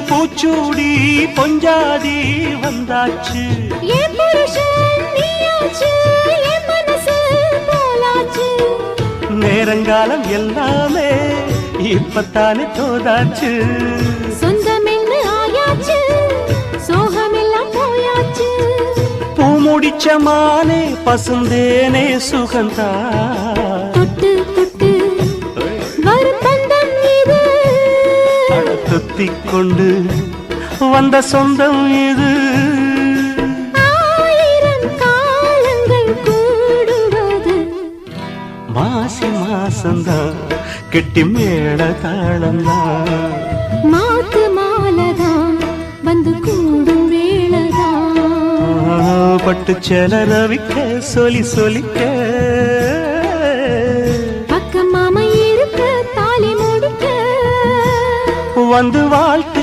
பூச்சூடி பொஞ்சாதி வந்தாச்சு என் புருஷன் நீயாச்சு என் மனசு போலாச்சு நேரங்காலம் எல்லாமே இப்பத்தானே தோதாச்சு சொந்தமென்னு ஆயாச்சு சோகமெல்லாம் போயாச்சு பூமுடிச்ச மானே பசுந்தேனே சுகந்தா தொட்டு தொட்டு வரும் பந்தம் இது துத்திக் கொண்டு வந்த சொந்தம் இது ஆயிரம் காலங்கள் கூடுவது மாசி மாசந்தான் கெட்டி மேள தாளந்தான் மாத்து மாலதான் வந்து கூடும் வேளதான் பட்டு செல ரவிக்க சொல்லி சொல்லிக்க பக்கம் மாமா இருக்க தாலி முடிக்க வந்து வாழ்த்து